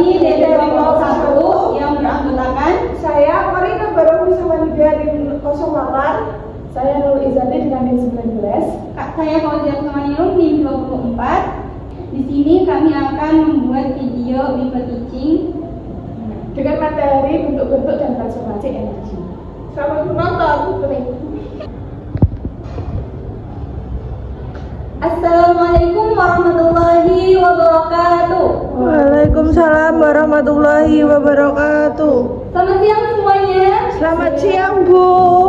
kami dari kelompok 1 yang beranggotakan Saya Marina Baru bersama Din 08. Saya Nurul Izati dengan Din 19. saya Fauzia Kumanirung Din 24. Di sini kami akan membuat video people teaching Dengan materi bentuk-bentuk dan transformasi energi. Selamat menonton. Assalamualaikum warahmatullahi wabarakatuh. Waalaikumsalam warahmatullahi wabarakatuh. Selamat siang semuanya. Selamat siang, Bu.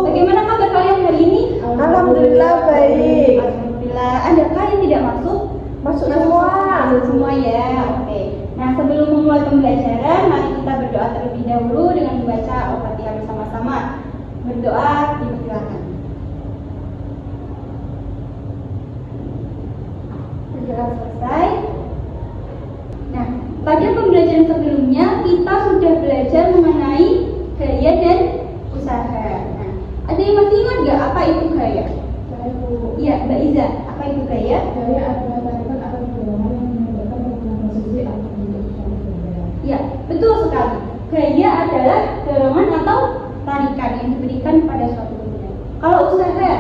Bagaimana kabar kalian hari ini? Alhamdulillah baik. Alhamdulillah. Adakah yang tidak masuk? Masuk semua. Masuk semua ya. Oke. Nah, sebelum memulai pembelajaran, mari kita berdoa terlebih dahulu dengan membaca Al-Fatihah bersama-sama. Berdoa, dipersilakan. Berdoa selesai. Nah, pada pembelajaran sebelumnya kita sudah belajar mengenai gaya dan usaha. Nah, ada yang masih ingat nggak apa itu gaya? Iya, Mbak Iza, apa itu gaya? Gaya adalah tarikan atau dorongan yang menunjukkan perubahan posisi atau bentuk suatu benda. Ya, betul sekali. Gaya adalah dorongan atau tarikan yang diberikan pada suatu benda. Kalau usaha,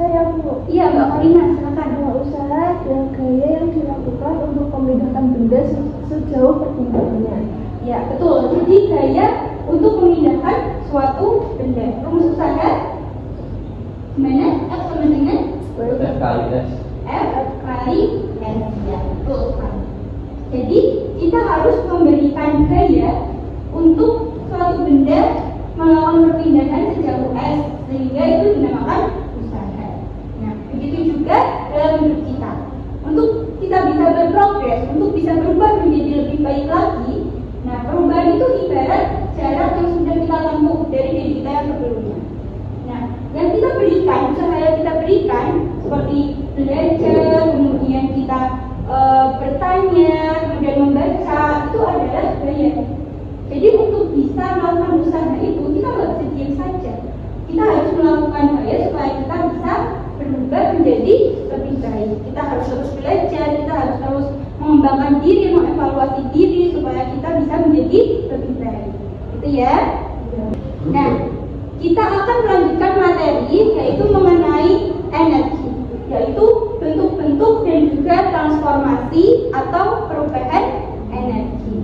Saya Bu. iya Mbak Karina, silakan. Kalau usaha adalah gaya yang dilakukan untuk memindahkan benda sejauh perpindahannya. Ya, betul. Jadi gaya untuk memindahkan suatu benda. Rumus usaha gimana? F sama dengan F kali S. F kali N. Ya, betul sekali. Jadi kita harus memberikan gaya untuk suatu benda melakukan perpindahan sejauh S, sehingga itu dinamakan usaha. Nah, begitu juga dalam hidup kita. Untuk kita bisa berprogres, untuk bisa berubah menjadi lebih baik lagi. Nah, perubahan itu ibarat jarak yang sudah kita tempuh dari diri kita yang sebelumnya. Nah, yang kita berikan, usaha yang kita berikan seperti belajar, kemudian kita bertanya, kemudian membaca, itu adalah gaya. Jadi untuk bisa melakukan usaha itu, kita nggak bisa diam saja. Kita harus melakukan gaya supaya kita bisa berubah menjadi lebih baik. Kita harus terus belajar, kita harus terus mengembangkan diri, mengevaluasi diri supaya kita bisa menjadi lebih baik. Itu ya. Nah, kita akan melanjutkan materi yaitu mengenai energi, yaitu bentuk-bentuk dan juga transformasi atau perubahan energi.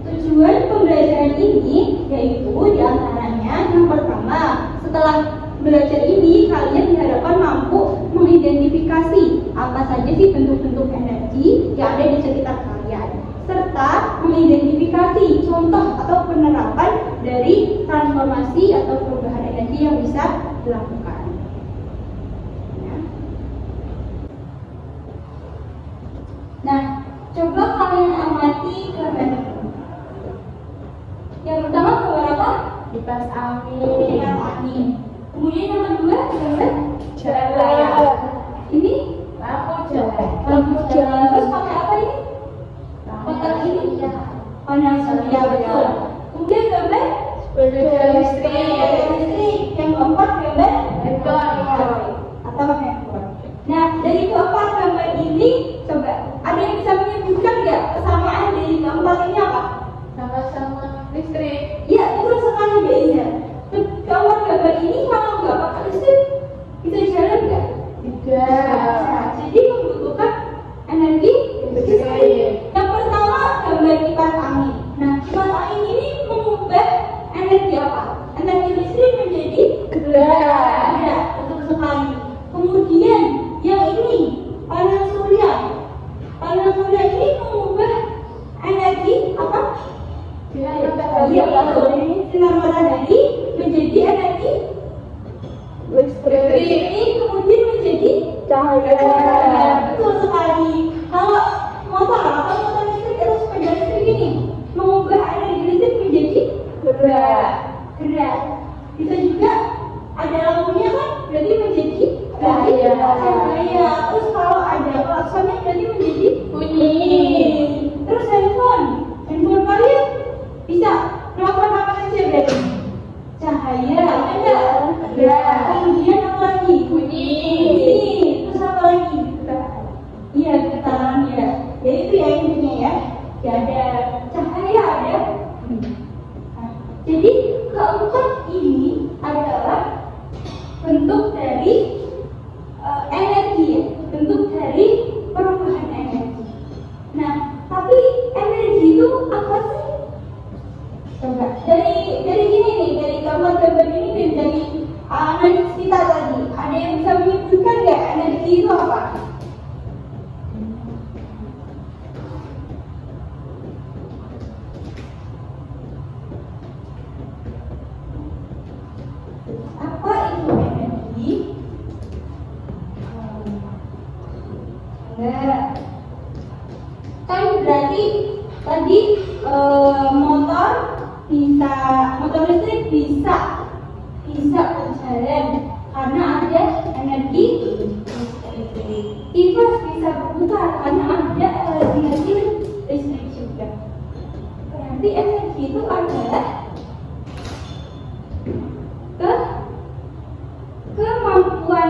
Tujuan pembelajaran ini yaitu diantaranya yang pertama, setelah belajar ini kalian diharapkan mampu mengidentifikasi apa saja sih bentuk-bentuk energi yang ada di sekitar kalian, serta mengidentifikasi contoh atau penerapan dari transformasi atau perubahan energi yang bisa dilakukan. Nah, coba kalian amati gambar ini. Yang pertama gambar apa? Kipas angin. Kipas angin. Kemudian yang kedua gambar Jalan. Ini Lampu jalan. lampu jalan. Terus pakai apa ini? Kotak ini panel surya, betul. Kemudian gambar Sepeda listrik. listrik. Yang keempat gambar atau handphone. Nah, dari keempat gambar ini coba ada yang bisa menyebutkan nggak kesamaan dari keempat ini apa? Sama-sama listrik. Ya, betul sekali Mbak Iza. Keempat gambar ini kalau nggak pakai listrik bisa jalan nggak? Tidak. Jadi membutuhkan energi listrik. Yang pertama gambar kipas angin. Nah, kipas angin ini mengubah energi apa? Energi listrik menjadi Gerak. gerak. Betul sekali. Kemudian yang ini panel surya. Panel surya ini mengubah energi apa? Iya, betul. Sinar matahari menjadi energi Listrik. ini kemudian menjadi Cahaya. betul sekali. Kalau motor atau motor listrik atau sepeda listrik ini mengubah energi listrik menjadi Gerak. gerak. Bisa juga ada lampunya kan, berarti menjadi Cahaya. cahaya. Terus kalau ada klaksonnya berarti menjadi Bunyi. Terus handphone kalian bisa melakukan apa saja berarti? Cahaya, ada. Ya. Kemudian apa lagi? Bunyi. Terus apa lagi? Iya, getaran ya. Jadi keempat ini adalah bentuk dari energi, ya, bentuk dari perubahan energi. Nah, tapi energi itu apa sih? Coba dari gini nih, dari gambar-gambar ini dan dari analis kita tadi, ada yang bisa menyebutkan nggak energi itu apa? Apa itu energi? Enggak. Kan berarti tadi motor listrik bisa berjalan karena ada energi listrik. Kipas bisa berputar karena ada energi listrik juga. Berarti energi itu adalah kemampuan,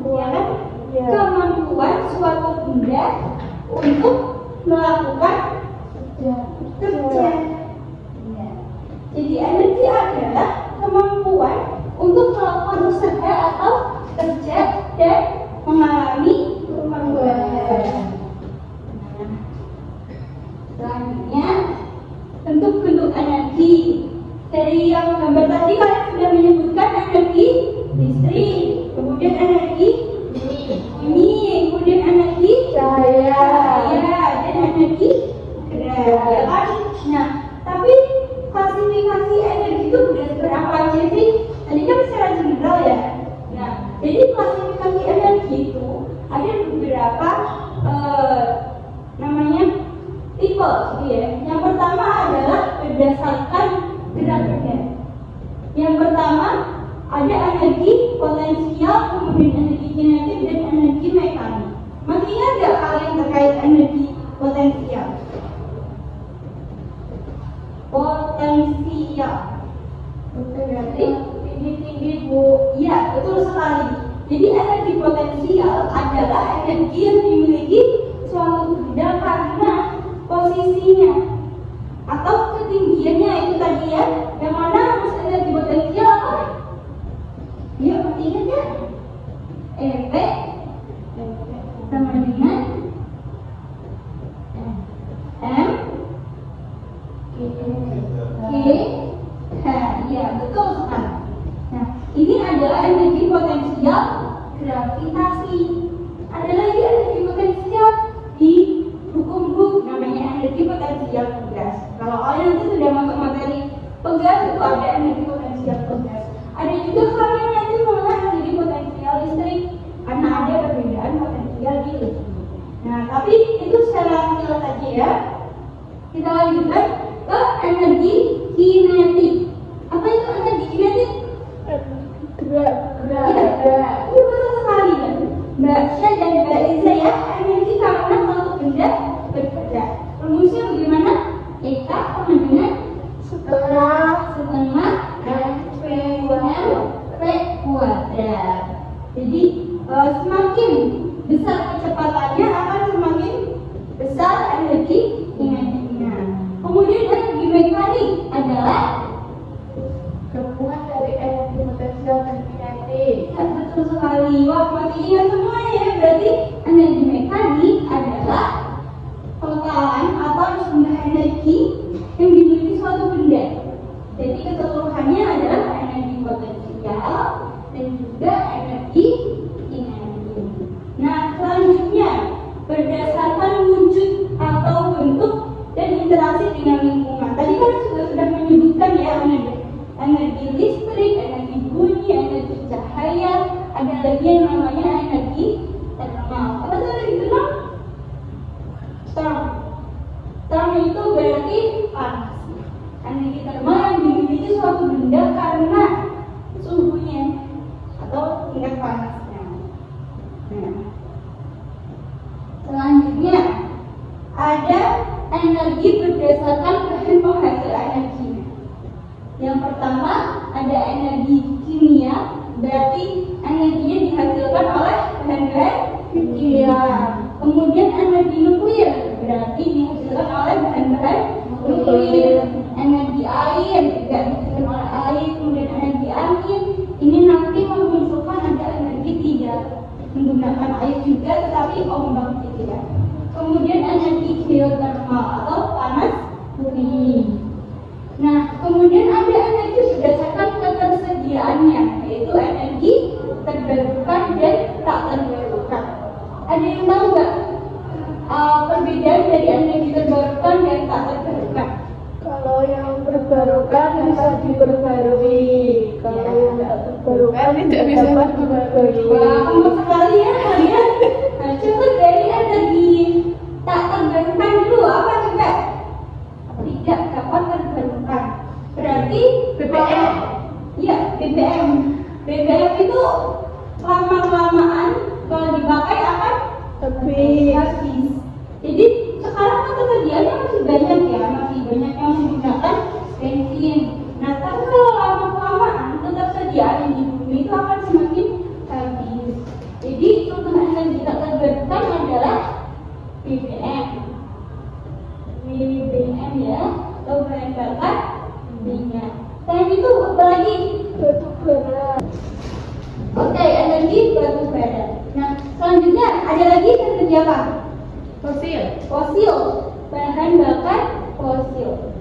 ya kan? Ya. Kemampuan suatu benda untuk melakukan kerja. Ya. Jadi energi adalah kemampuan untuk melakukan usaha atau kerja dan mengalami perubahan. Selanjutnya, bentuk-bentuk energi. Dari yang gambar tadi kalian sudah menyebutkan energi listrik, kemudian energi bunyi, kemudian energi cahaya, dan energi gerak, ya kan? Nah, tapi klasifikasi energi itu berdasarkan apa aja sih? Tadi kan secara general ya. Nah, jadi klasifikasi energi itu ada beberapa namanya tipe, gitu ya. Yang pertama adalah berdasarkan gerak benda. Yang pertama ada energi potensial, kemudian energi kinetik dan energi mekanik. Masih ingat nggak kalian terkait energi potensial? Potensial. Berarti tinggi Bu. Iya, betul sekali. Jadi energi potensial adalah energi yang dimiliki suatu benda karena posisinya atau ketinggiannya itu tadi ya. Yang mana rumus energi potensial apa? Yuk, masih ingat ya? EP sama dengan M K H. Ya, betul sekali. Nah, ini adalah energi potensial gravitasi. Ada lagi energi potensial di hukum namanya energi potensial pegas. Kalau kalian nanti sudah masuk materi pegas, itu ada energi potensial pegas. Ada juga kalian nanti mengenai energi potensial listrik karena ada perbedaan potensial di listrik. Nah, tapi itu secara sekilas saja ya. Kita lanjutkan ke energi kinetik. Apa itu energi kinetik? Gerak. Iya, betul sekali kan? Mbak Syah dan Mbak Iza ya, energi karena suatu benda bergerak. Rumusnya bagaimana? Eta sama dengan setengah mv p kuadrat. Jadi semakin besar kecepatannya akan semakin besar energi kinetiknya. Kemudian energi mekanik adalah Gabungan dari energi potensial dan kinetik. ya, betul sekali. Wah, masih ingat semuanya ya. Berarti energi mekanik adalah totalan atau jumlah energi yang dimiliki suatu benda. Jadi keseluruhannya adalah energi potensial dan juga energi kinetik. Nah, selanjutnya berdasarkan wujud atau bentuk dan interaksi dengan lingkungan. Tadi kan sudah menyebutkan ya energi listrik, energi bunyi, energi cahaya, ada lagi yang namanya energi termal. Apa itu energi termal? Term itu berarti panas. Energi termal yang dimiliki suatu benda karena suhunya atau tingkat panasnya. Nah, selanjutnya ada energi berdasarkan bahan penghasil energinya. Yang pertama ada energi kimia, berarti energinya dihasilkan oleh bahan-bahan kimia. Kemudian energi nuklir, berarti dihasilkan oleh bahan-bahan nuklir. Energi air juga dihasilkan seperti ombak gitu ya. Kemudian energi geothermal atau panas bumi. Nah, kemudian ada energi berdasarkan ketersediaannya, yaitu energi terbarukan dan tak terbarukan. Ada yang tahu nggak perbedaan dari energi terbarukan dan tak terbarukan? Kalau yang terbarukan bisa diperbarui, kalau yang tak terbarukan tidak bisa diperbarui. Wah, kamu sekali ya kalian. Nah, contoh dari energi tak terbarukan dulu apa coba? Tidak dapat terbarukan. Berarti BBM. Iya, BBM. BBM itu lama-kelamaan kalau dipakai akan habis. Jadi sekarang kan ketersediaannya masih banyak ya, masih banyak yang menggunakan bensin. Nah, tapi kalau lama-kelamaan ketersediaan di bumi itu akan semakin habis. Jadi contoh energi tak terbarukan adalah BBM. BBM ya, atau bahan bakar minyak. Selain itu apa lagi? Batu bara. Oke, energi batu bara. Nah, selanjutnya ada lagi energi apa? Fosil. Fosil, bahan bakar fosil.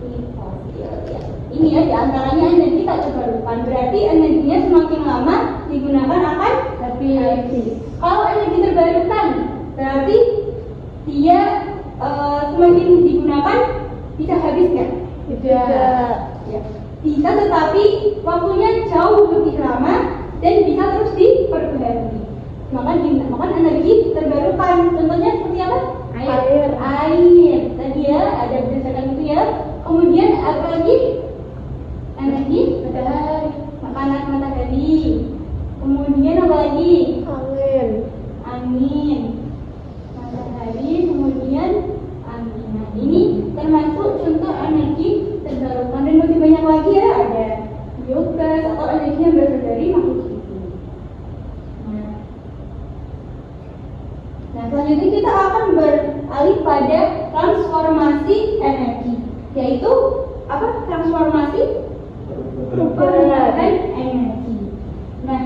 Ini fosil ya. Ini ya diantaranya energi tak terbarukan. Berarti energinya semakin lama digunakan akan habis. Kalau energi terbarukan, berarti dia semakin digunakan bisa habis nggak? Tidak. Ya. Bisa, tetapi waktunya jauh lebih lama dan bisa terus diperbarui. Maka energi terbarukan. Contohnya seperti apa? Air. Tadi ya ada berdasarkan itu ya. Kemudian apa lagi? Energi matahari. Panas matahari. Kemudian apa lagi? Angin. Matahari. Kemudian angin. Nah, ini termasuk contoh energi terbarukan dan masih banyak lagi ya. Ada biogas atau energi yang berasal dari makhluk hidup. Nah, selanjutnya kita akan beralih pada transformasi energi, yaitu apa? Transformasi perubahan energi. Nah,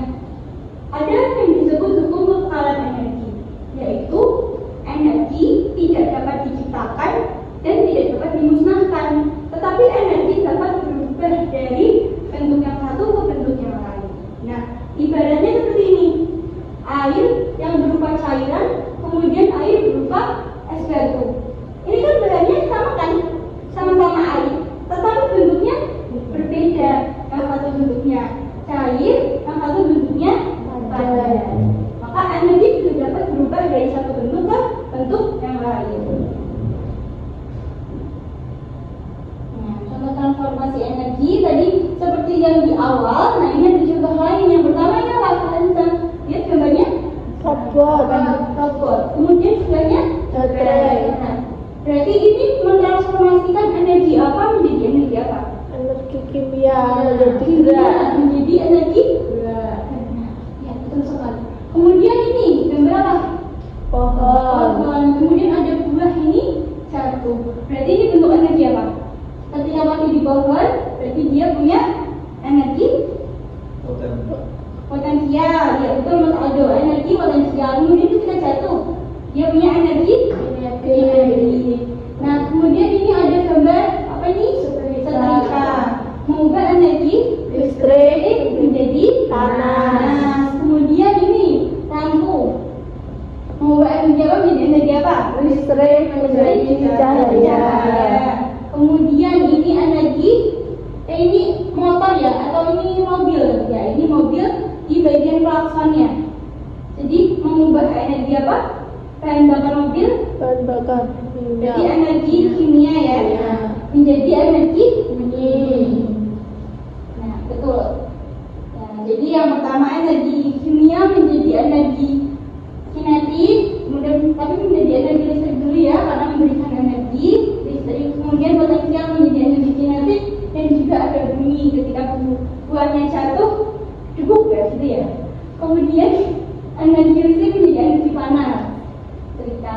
ada yang disebut hukum kekalan energi, yaitu energi tidak dapat diciptakan dan tidak dapat dimusnahkan, tetapi energi dapat berubah dari bentuk yang satu ke bentuk yang lain. Nah, ibaratnya seperti ini. Air yang berupa cairan, kemudian air berupa es batu. Ini kan bahannya sama kan? Sama-sama air, tetapi bentuknya berbeda. Yang satu bentuknya cair, yang satu bentuknya padat. Maka energi juga dapat berubah dari satu bentuk ke bentuk yang lain. Nah, contoh transformasi energi tadi seperti yang di awal. Nah, ini ada contoh lain. Yang pertama ini apa? Kalian bisa lihat gambarnya? Robot. Kemudian sebelahnya Baterai. Nah, berarti ini mentransformasikan energi apa menjadi energi apa? Energi kimia menjadi gerak. Menjadi energi Gerak. Nah, ya betul sekali. Kemudian ini gambar apa? Pohon. Kemudian ada buah ini jatuh. Berarti ini bentuk energi apa? Ketika masih di pohon, berarti dia punya energi potensial. Ya betul Mas Aldo, energi potensial. Kemudian ketika jatuh, dia punya energi. Nah, kemudian ini ada gambar apa ini? Setrika. Mengubah energi Listrik menjadi panas. Kemudian ini lampu. Mengubah energi apa menjadi energi apa? Listrik menjadi cahaya. Kemudian ini energi ini motor ya, atau ini mobil ya. Ini mobil di bagian klaksonnya. Jadi mengubah energi apa? Bahan bakar mobil. Bahan bakar Jadi minyak. energi kimia ya. Kimia. Menjadi energi Nah, betul. Nah, jadi yang pertama energi kimia menjadi energi kinetik, kemudian tapi menjadi energi listrik dulu ya, karena memberikan energi listrik. Kemudian potensial menjadi energi kinetik dan juga ada bunyi ketika buahnya jatuh, debuk ya gitu ya. Kemudian energi listrik menjadi energi panas. Ketika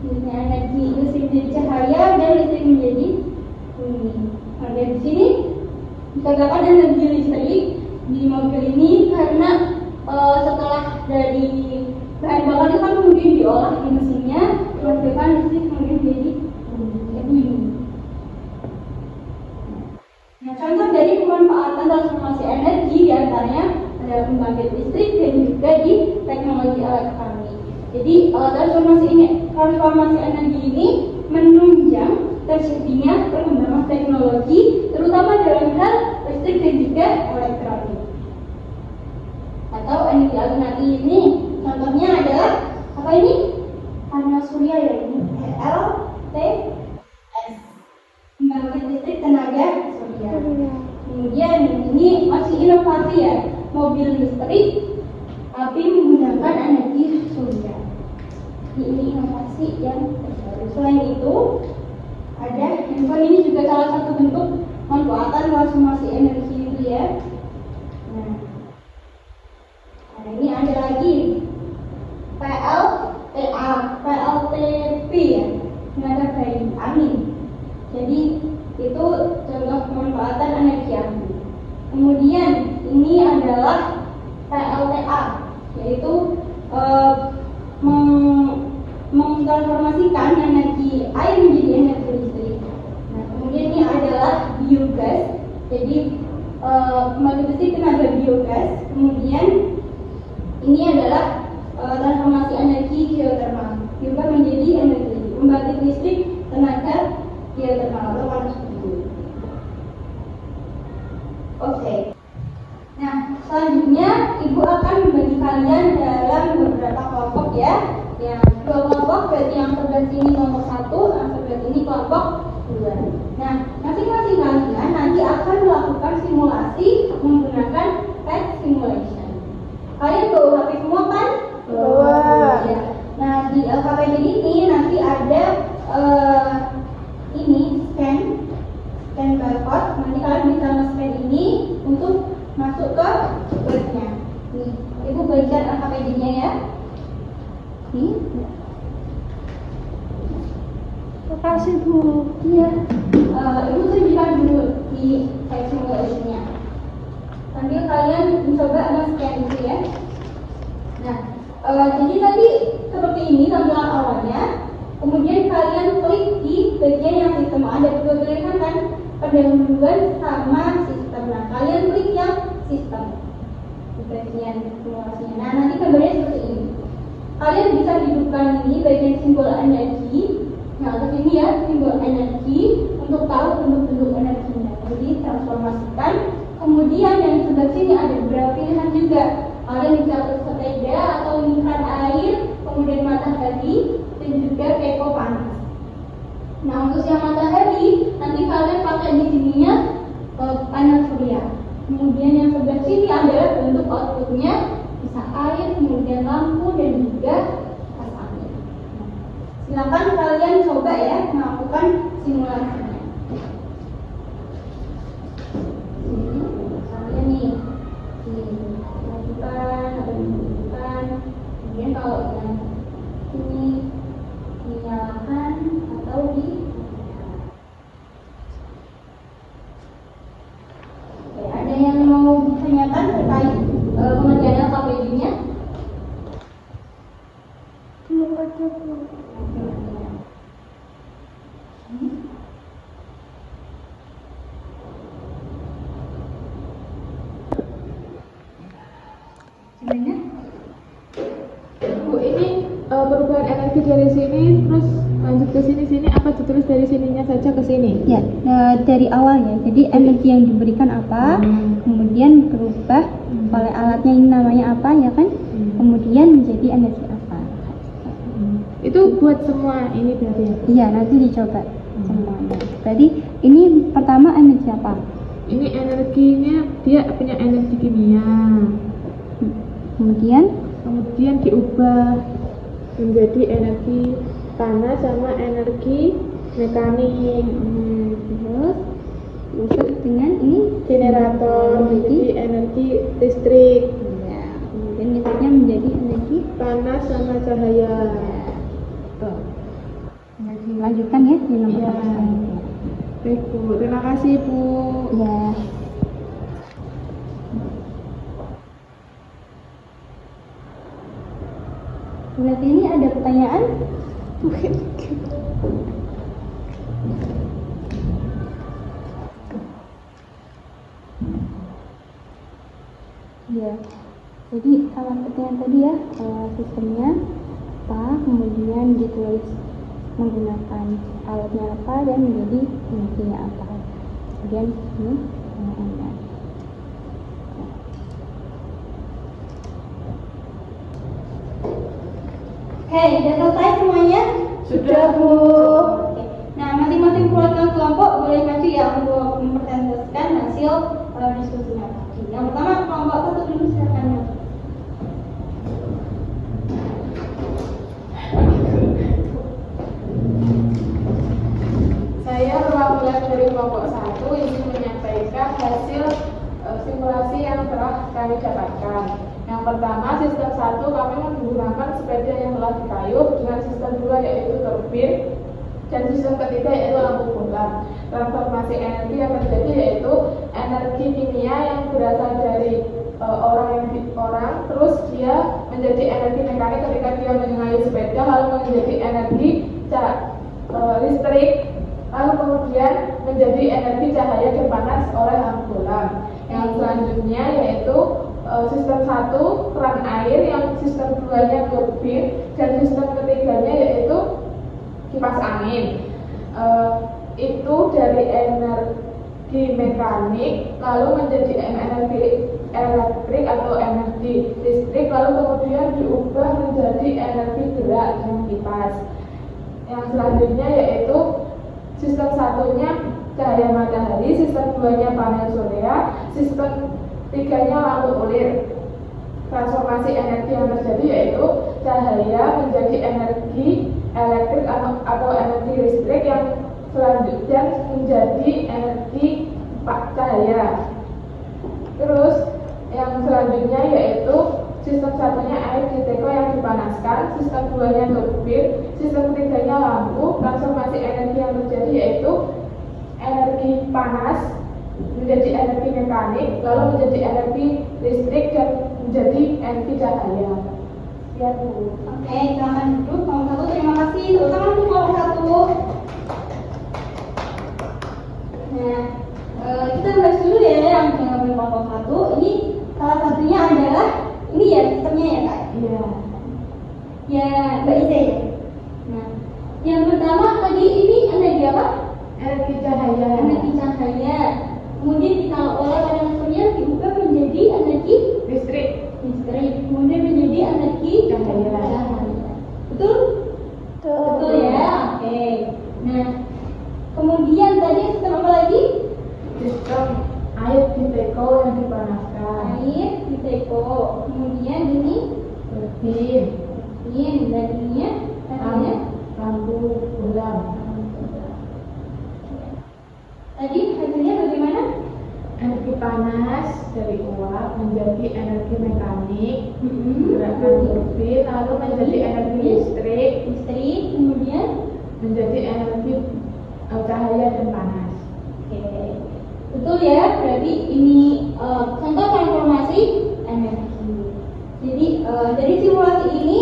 energi listrik menjadi cahaya dan listrik menjadi bunyi. Nah, dari sini dikatakan energi listrik di mobil ini karena setelah dari bahan bakar itu kan kemudian diolah di mesinnya, menghasilkan listrik kemudian jadi bunyi. Nah, contoh dari pemanfaatan transformasi energi diantaranya adalah pembangkit listrik dan juga di teknologi elektronik. Jadi transformasi energi ini menunjang terjadinya perkembangan teknologi, terutama dalam hal listrik dan juga elektronik. Atau energi alternatif ini, contohnya adalah apa ini? Panel surya ya ini, PLTS, pembangkit listrik tenaga surya. Kemudian ini masih inovasi ya, mobil listrik tapi menggunakan energi surya. Ini inovasi yang terbaru. Selain itu, ada handphone, ini juga salah satu bentuk manfaatan transformasi energi itu ya. Nah, ini ada lagi PLTP ya, tenaga bayi angin. Jadi itu contoh pemanfaatan energi angin. Kemudian ini adalah PLTA, yaitu mengtransformasikan energi air menjadi energi listrik. Nah, kemudian ini adalah biogas, jadi pembangkit listrik tenaga biogas. Kemudian ini adalah transformasi energi geotermal, juga menjadi energi pembangkit listrik tenaga geotermal atau panas bumi. Oke. Nah, selanjutnya Ibu akan membagi kalian dalam beberapa kelompok ya. Yang dua kelompok, berarti yang sebelah sini kelompok 1, yang sebelah sini kelompok 2. Nah, masing-masing kalian nanti akan melakukan simulasi menggunakan PET simulation. Kalian bawa HP semua kan? Bawa. Ya. Nah, di LKPD ini nanti ada ini scan barcode. Nanti kalian bisa nge-scan ini untuk masuk ke webnya. Nih, Ibu bagikan LKPD-nya ya. Nih. Makasih Bu. Iya. Ibu tunjukkan dulu di site simulation-nya. Sambil kalian mencoba nge-scan itu ya. Nah, jadi tadi seperti ini tampilan awalnya. Kemudian kalian klik di bagian yang sistem. Ada dua pilihan kan, pendahuluan sama sistem. Nah, kalian klik yang sistem di bagian simulasinya. Nah, nanti gambarnya seperti ini. Kalian bisa hidupkan ini bagian simbol energi. Nah, ke sini ya, simbol energi untuk tahu bentuk-bentuk energinya. Jadi transformasikan. Kemudian yang sebelah sini ada beberapa pilihan juga. Kalian bisa bersepeda atau lingkar air, kemudian matahari, dan juga kepo panas. Nah, untuk yang matahari, nanti kalian pakai di sininya panel surya. Kemudian yang sebelah sini adalah bentuk outputnya, bisa air, kemudian lampu, dan juga kipas angin. Silakan kalian coba ya melakukan simulasinya. Kalian nih dimajukan atau dihidupkan. Kemudian kalau yang ini dinyalakan atau di ada yang mau ditanyakan terkait pengerjaan LKPD-nya? Belum ada Bu. Gimana? Bu, ini perubahan energi dari sini terus lanjut ke sini apa ditulis dari sininya saja ke sini? Ya, dari awal ya. Jadi energi yang diberikan apa, kemudian berubah oleh alatnya, ini namanya apa ya kan? Kemudian menjadi energi apa? Itu buat semua ini berarti ya? Iya, nanti dicoba semuanya. Berarti ini pertama energi apa? Ini energinya dia punya energi kimia. Kemudian diubah menjadi energi panas sama energi mekanik. Terus dengan ini Generator jadi energi listrik. ya, kemudian listriknya menjadi energi Panas sama cahaya. tuh. Energi lanjutkan ya di nomor Ya. selanjutnya. Baik Bu, terima kasih Bu. Ya. seperti ini. Ada pertanyaan? Ya, jadi sama seperti yang tadi ya, sistemnya apa, kemudian ditulis menggunakan alatnya apa dan menjadi intinya apa. Kemudian ini MR. Oke, sudah selesai semuanya? Sudah, Bu. Oke. Nah, masing-masing perwakilan kelompok boleh maju ya untuk mempresentasikan hasil diskusinya tadi. Yang pertama kelompok satu dulu, silakan. Saya perwakilan dari kelompok 1 ingin menyampaikan hasil simulasi yang telah kami dapatkan. Yang pertama, sistem 1 kami menggunakan sepeda yang telah dikayuh dengan sistem 2 yaitu turbin, dan sistem ketiga yaitu lampu bola. Transformasi energi yang terjadi yaitu energi kimia yang berasal dari orang, terus dia menjadi energi mekanik ketika dia mengayuh sepeda, lalu menjadi energi listrik, lalu kemudian menjadi energi cahaya dan panas oleh lampu bola. Yang selanjutnya yaitu sistem 1 keran air, yang sistem 2-nya turbin, dan sistem ketiganya yaitu kipas angin. Itu dari energi mekanik lalu menjadi energi elektrik atau energi listrik, lalu kemudian diubah menjadi energi gerak dengan kipas. Yang selanjutnya yaitu sistem 1-nya cahaya matahari, sistem 2-nya panel surya, sistem 3-nya lampu ulir. Transformasi energi yang terjadi yaitu cahaya menjadi energi elektrik atau energi listrik, yang selanjutnya menjadi energi cahaya. Terus yang selanjutnya yaitu sistem 1-nya air di teko yang dipanaskan, sistem 2-nya turbin, sistem 3-nya lampu. Transformasi energi yang terjadi yaitu energi panas menjadi energi mekanik, lalu menjadi energi listrik, dan menjadi energi cahaya. Ya, Bu. Oke, silakan duduk. Kelompok 1, terima kasih. Tepuk tangan untuk kelompok 1. Nah, kita bahas dulu ya yang dengan kelompok 1. Ini salah satunya adalah ini ya sistemnya ya, Kak. Iya. Ya, Mbak Ize ya. Nah, yang pertama tadi ini energi apa? Energi cahaya. Energi cahaya. Kemudian ditaruh oleh panel surya diubah menjadi energi Listrik. kemudian menjadi energi Cahaya. Betul? Betul ya. Oke. Nah, kemudian tadi sistem apa lagi? Sistem air di teko yang dipanaskan. Air di teko. Kemudian ini Turbin. dan ininya tadinya Lampu bola. tadi hasilnya bagaimana? Energi panas dari uap menjadi energi mekanik, Mm-mm. gerakan turbin, lalu menjadi energi listrik, kemudian menjadi energi cahaya dan panas. oke. Betul ya, berarti ini contoh transformasi energi. Jadi dari simulasi ini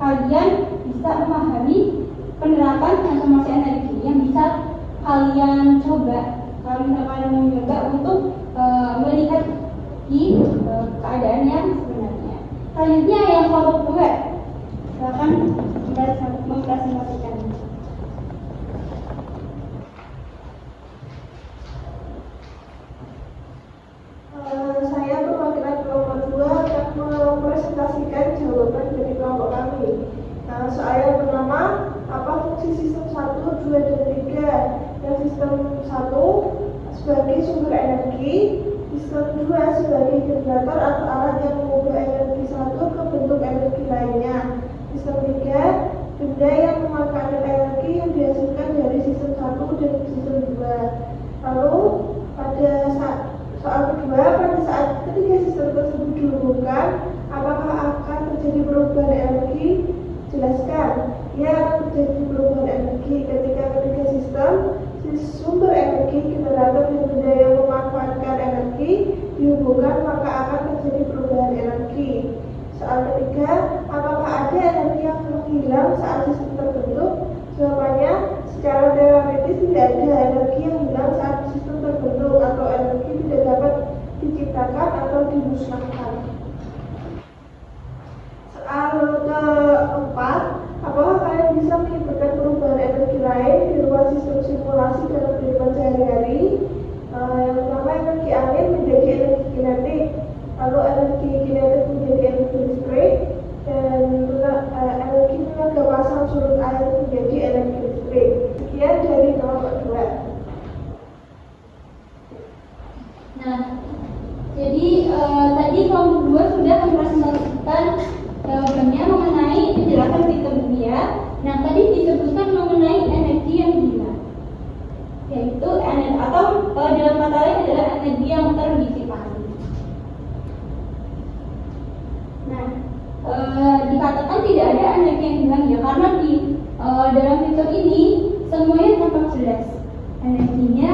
kalian bisa memahami penerapan transformasi energi yang bisa kalian coba kalau misalkan mau mencoba untuk melihat di keadaan yang sebenarnya. Selanjutnya yang kelompok 2, silakan mempresentasikan. Saya perwakilan kelompok 2 akan mempresentasikan jawaban dari kelompok kami. Nah, soal yang pertama, apa fungsi sistem 1, 2, dan 3? Yang sistem 1 sebagai sumber energi, sistem 2 sebagai generator atau alat yang mengubah energi 1 ke bentuk energi lainnya, sistem 3 benda yang memanfaatkan energi yang dihasilkan dari sistem 1 dan sistem 2. Lalu pada soal kedua, pada saat ketiga sistem tersebut dihubungkan, apakah akan terjadi perubahan energi? Jelaskan. Ya, akan terjadi perubahan energi ketika ketiga sistem sumber energi, generator, dan benda yang memanfaatkan energi dihubungkan, maka akan terjadi perubahan energi. Soal ketiga, apakah ada energi yang telah hilang saat sistem terbentuk? Jawabannya, secara teoretis tidak ada energi yang hilang saat sistem terbentuk atau energi tidak dapat diciptakan atau dimusnahkan. Soal keempat, apakah kalian bisa menyebutkan perubahan energi lain di luar sistem simulasi dalam kehidupan sehari-hari? Yang pertama, energi angin menjadi energi kinetik, lalu energi kinetik menjadi energi listrik, dan energi tenaga pasang surut air menjadi energi listrik. Sekian dari kelompok 2. Nah, jadi tadi kelompok 2 sudah mempresentasikan jawabannya mengenai penjelasan sistem dunia. Nah, tadi disebutkan mengenai energi yang hilang, yaitu energi atau dalam kata lain adalah energi yang terdisipasi. Nah, dikatakan tidak ada energi yang hilang ya, karena di dalam sistem ini semuanya tampak jelas. Energinya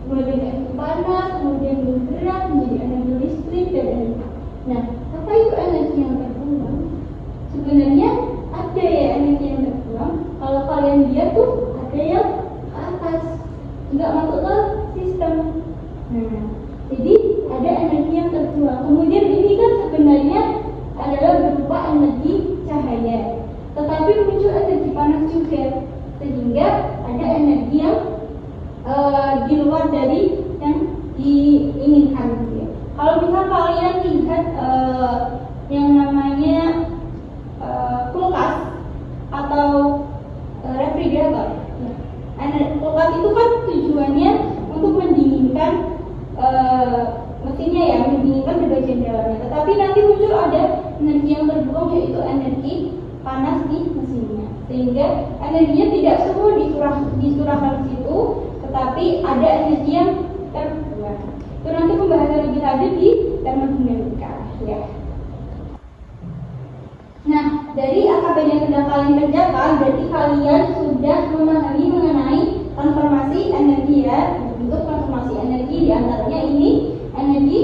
mulai dari energi panas, kemudian bergerak menjadi energi listrik dan energi. Nah, apa itu energi yang terbuang? Sebenarnya ada ya energi yang terbuang. Kalau kalian lihat tuh ada yang ke atas, nggak masuk ke sistem. Nah, jadi ada energi yang terbuang. Kemudian ini kan sebenarnya adalah berupa energi cahaya, tetapi muncul energi panas juga, sehingga ada energi yang di luar dari yang diinginkan. Gitu ya. Kalau misal kalian lihat yang namanya kulkas atau refrigerator, kulkas itu kan tujuannya untuk mendinginkan mesinnya ya, mendinginkan di bagian dalamnya. Tetapi nanti muncul ada energi yang terbuang, yaitu energi panas di mesinnya, sehingga energinya tidak semua dicurahkan ke situ, tetapi ada energi yang terbuang. Itu nanti pembahasan lebih lanjut di termodinamika ya. Nah, dari AKBN yang sudah kalian kerjakan, berarti kalian sudah memahami mengenai transformasi energi ya. Bentuk transformasi energi diantaranya ini energi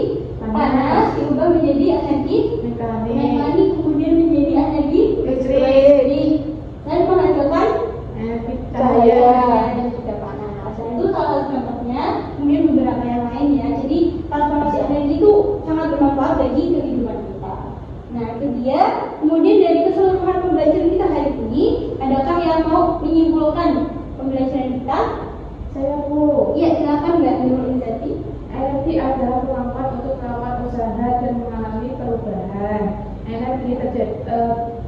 panas diubah menjadi energi mekanik, kemudian menjadi energi listrik, dan menghasilkan energi cahaya dan juga panas. Dan itu salah satu contohnya. Kemudian beberapa yang lain ya. Jadi transformasi energi itu sangat bermanfaat bagi kehidupan kita. Nah, itu dia. Kemudian dari keseluruhan pembelajaran kita hari ini, adakah yang mau menyimpulkan pembelajaran kita? Saya Bu. Iya, silakan Mbak Nurul Inzati. Energi adalah kemampuan untuk melakukan usaha dan mengalami perubahan. Energi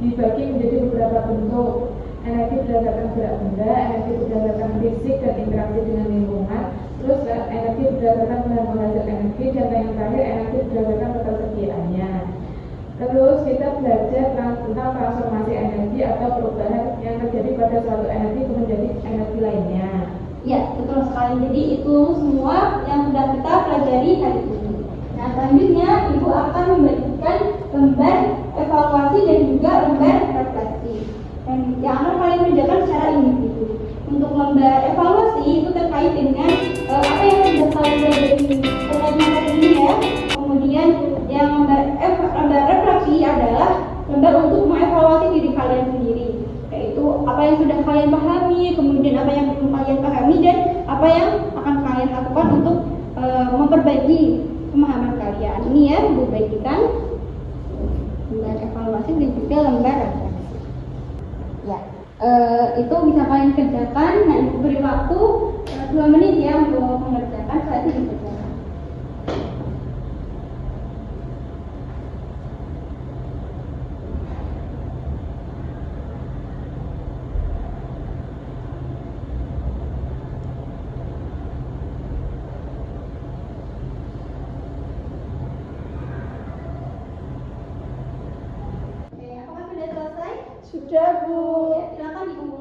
dibagi menjadi beberapa bentuk. Energi berdasarkan gerak benda, energi berdasarkan fisik dan interaksi dengan lingkungan, terus energi berdasarkan bahan penghasil energi, dan yang terakhir energi berdasarkan ketersediaannya. Terus kita belajar tentang transformasi energi atau perubahan yang terjadi pada suatu energi menjadi energi lainnya. Ya, betul sekali. Jadi itu semua yang sudah kita pelajari hari ini. Nah, selanjutnya Ibu akan membagikan lembar evaluasi dan juga lembar refleksi. Dan yang akan kalian kerjakan secara individu. Untuk lembar evaluasi itu terkait dengan apa yang sudah kalian pelajari terkait materi ini ya. Kemudian yang lembar refleksi adalah lembar untuk mengevaluasi diri kalian sendiri. Yaitu apa yang sudah kalian pahami, kemudian apa yang belum kalian pahami, dan apa yang akan kalian lakukan untuk memperbaiki pemahaman kalian. Ini ya, Ibu bagikan lembar evaluasi dan juga lembar refleksi. Ya, itu bisa kalian kerjakan. Nah, Ibu beri waktu 2 menit ya untuk mengerjakan. Saat itu dikerjakan. Oke, apakah sudah selesai? Sudah Bu. Ya, silakan Ibu.